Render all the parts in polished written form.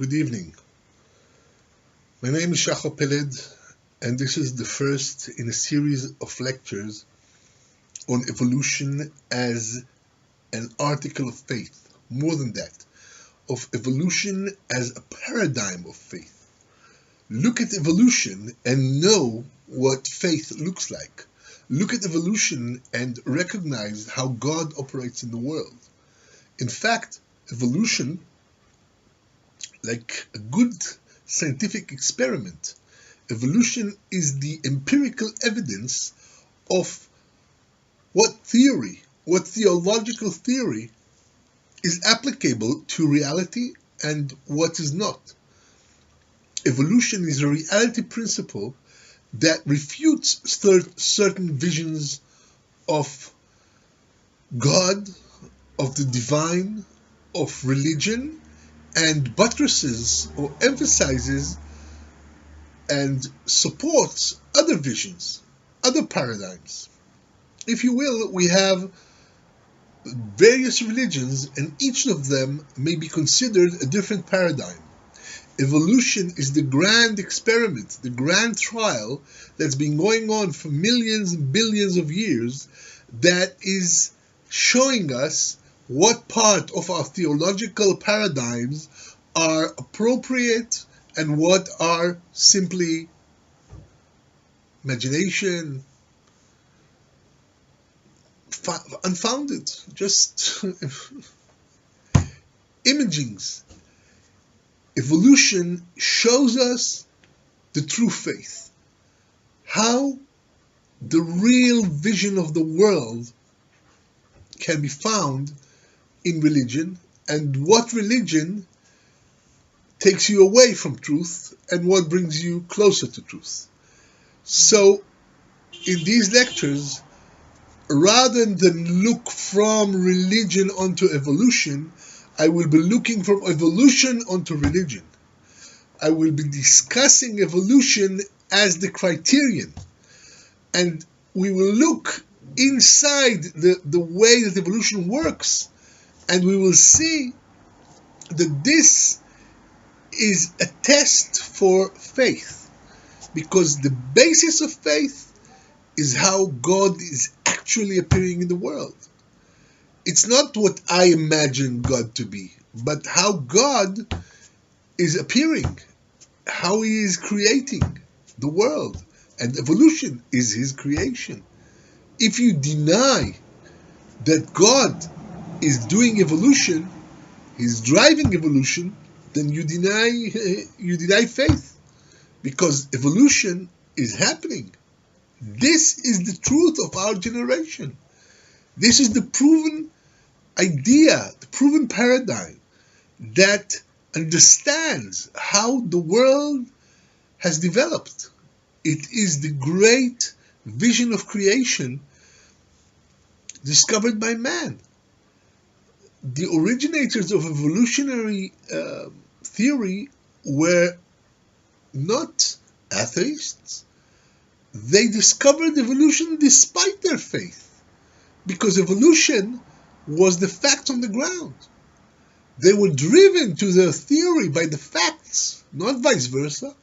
Good evening. My name is Shachar Peled, and this is the first in a series of lectures on evolution as an article of faith. More than that, of evolution as a paradigm of faith. Look at evolution and know what faith looks like. Look at evolution and recognize how God operates in the world. In fact, evolution, like a good scientific experiment, evolution is the empirical evidence of what theological theory is applicable to reality and what is not. Evolution is a reality principle that refutes certain visions of God, of the divine, of religion, and buttresses or emphasizes and supports other visions, other paradigms. If you will, we have various religions, and each of them may be considered a different paradigm. Evolution is the grand experiment, the grand trial that's been going on for millions and billions of years that is showing us what part of our theological paradigms are appropriate and what are simply imagination, unfounded, just imagings. Evolution shows us the true faith, how the real vision of the world can be found in religion, and what religion takes you away from truth and what brings you closer to truth. So in these lectures, rather than look from religion onto evolution, I will be looking from evolution onto religion. I will be discussing evolution as the criterion, and we will look inside the way that evolution works, and we will see that this is a test for faith, because the basis of faith is how God is actually appearing in the world. It's not what I imagine God to be, but how God is appearing, how He is creating the world, and evolution is His creation. If you deny that God is doing evolution, He's driving evolution, then you deny faith, because evolution is happening. This is the truth of our generation. This is the proven idea, the proven paradigm that understands how the world has developed. It is the great vision of creation discovered by man. The originators of evolutionary theory were not atheists. They discovered evolution despite their faith, because evolution was the fact on the ground. They were driven to their theory by the facts, not vice versa.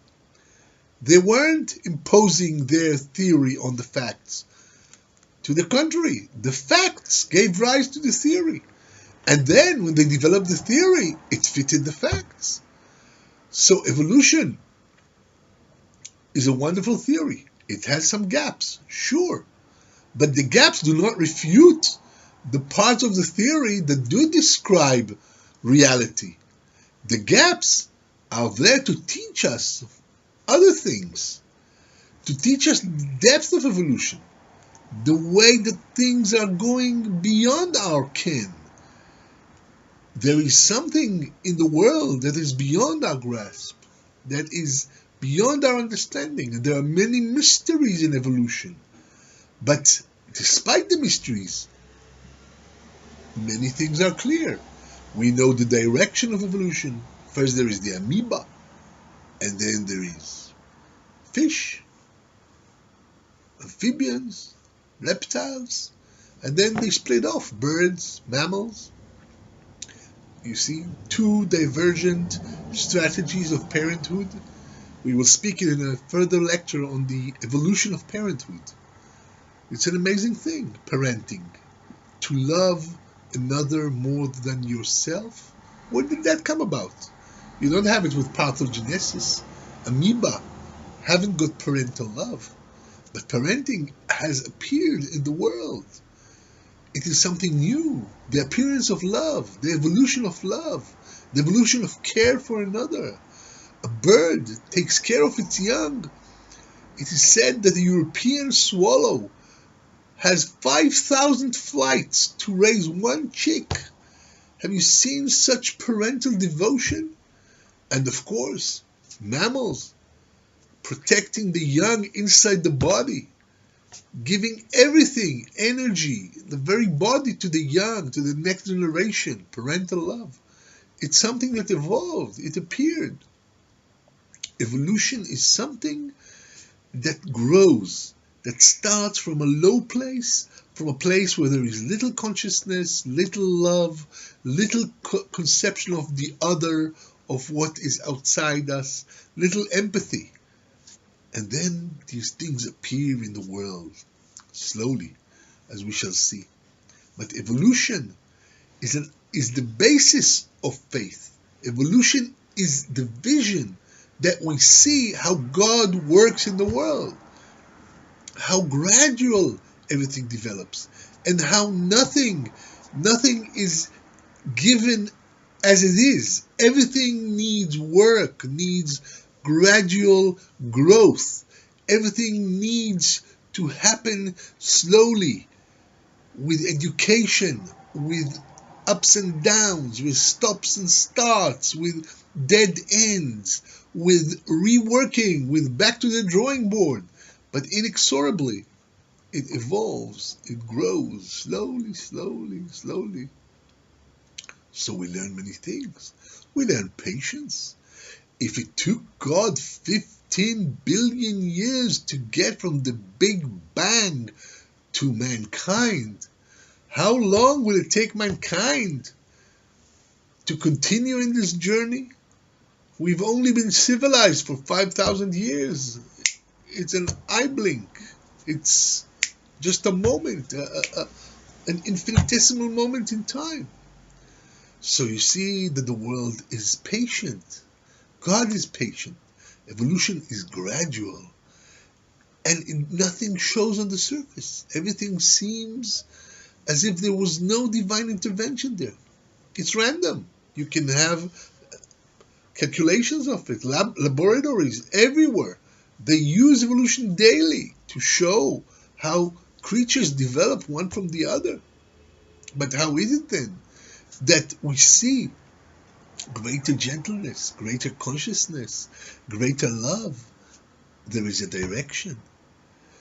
They weren't imposing their theory on the facts. To the contrary, the facts gave rise to the theory. And then when they developed the theory, it fitted the facts. So evolution is a wonderful theory. It has some gaps, sure. But the gaps do not refute the parts of the theory that do describe reality. The gaps are there to teach us other things, to teach us the depth of evolution, the way that things are going beyond our ken. There is something in the world that is beyond our grasp, that is beyond our understanding. There are many mysteries in evolution. But despite the mysteries, many things are clear. We know the direction of evolution. First there is the amoeba, and then there is fish, amphibians, reptiles, and then they split off, birds, mammals. You see, two divergent strategies of parenthood. We will speak in a further lecture on the evolution of parenthood. It's an amazing thing, parenting. To love another more than yourself. Where did that come about? You don't have it with pathogenesis. Amoeba haven't got parental love. But parenting has appeared in the world. It is something new. The appearance of love, the evolution of love, the evolution of care for another. A bird takes care of its young. It is said that the European swallow has 5,000 flights to raise one chick. Have you seen such parental devotion? And of course, mammals protecting the young inside the body, giving everything, energy, the very body to the young, to the next generation, parental love. It's something that evolved, it appeared. Evolution is something that grows, that starts from a low place, from a place where there is little consciousness, little love, little conception of the other, of what is outside us, little empathy. And then these things appear in the world, slowly, as we shall see. But evolution is the basis of faith. Evolution is the vision that we see how God works in the world, how gradual everything develops, and how nothing is given as it is. Everything needs work, needs gradual growth. Everything needs to happen slowly, with education, with ups and downs, with stops and starts, with dead ends, with reworking, with back to the drawing board. But inexorably, it evolves, it grows, slowly, slowly, slowly. So we learn many things. We learn patience. If it took God 15 billion years to get from the Big Bang to mankind, how long will it take mankind to continue in this journey? We've only been civilized for 5,000 years. It's an eye blink. It's just a moment, an infinitesimal moment in time. So you see that the world is patient. God is patient. Evolution is gradual. And nothing shows on the surface. Everything seems as if there was no divine intervention there. It's random. You can have calculations of it, laboratories everywhere. They use evolution daily to show how creatures develop one from the other. But how is it then that we see greater gentleness, greater consciousness, greater love? There is a direction.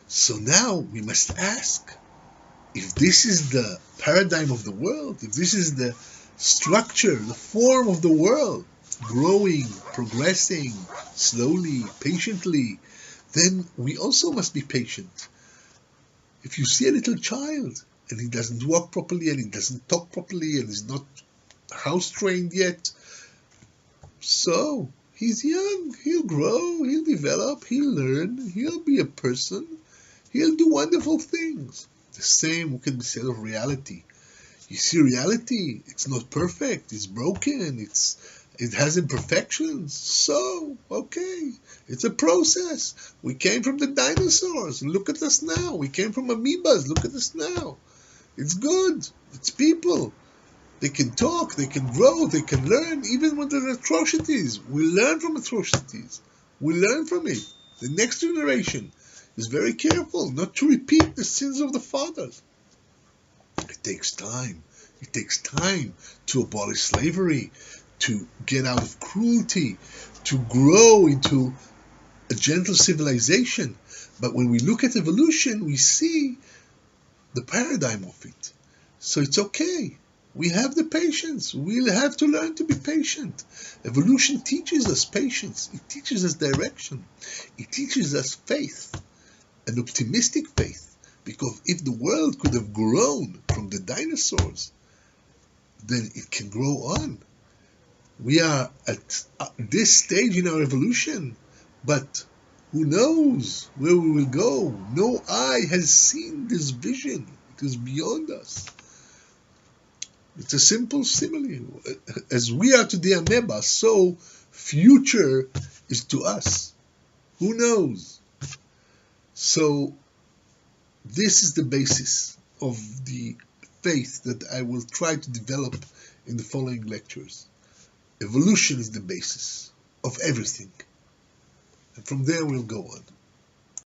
So now we must ask, if this is the paradigm of the world, if this is the structure, the form of the world, growing, progressing, slowly, patiently, then we also must be patient. If you see a little child and he doesn't walk properly and he doesn't talk properly and is not house trained yet, so he's young, he'll grow, he'll develop, he'll learn, he'll be a person, he'll do wonderful things. The same can be said of reality. You see, reality, it's not perfect, it's broken, it has imperfections. So, okay, it's a process. We came from the dinosaurs. Look at us now. We came from amoebas. Look at us now. It's good. It's people. They can talk, they can grow, they can learn, even when there's atrocities. We learn from atrocities. We learn from it. The next generation is very careful not to repeat the sins of the fathers. It takes time. It takes time to abolish slavery, to get out of cruelty, to grow into a gentle civilization. But when we look at evolution, we see the paradigm of it. So it's okay. We have the patience. We'll have to learn to be patient. Evolution teaches us patience. It teaches us direction. It teaches us faith, an optimistic faith. Because if the world could have grown from the dinosaurs, then it can grow on. We are at this stage in our evolution, but who knows where we will go? No eye has seen this vision. It is beyond us. It's a simple simile. As we are to the amoeba, so future is to us. Who knows? So this is the basis of the faith that I will try to develop in the following lectures. Evolution is the basis of everything. And from there we'll go on.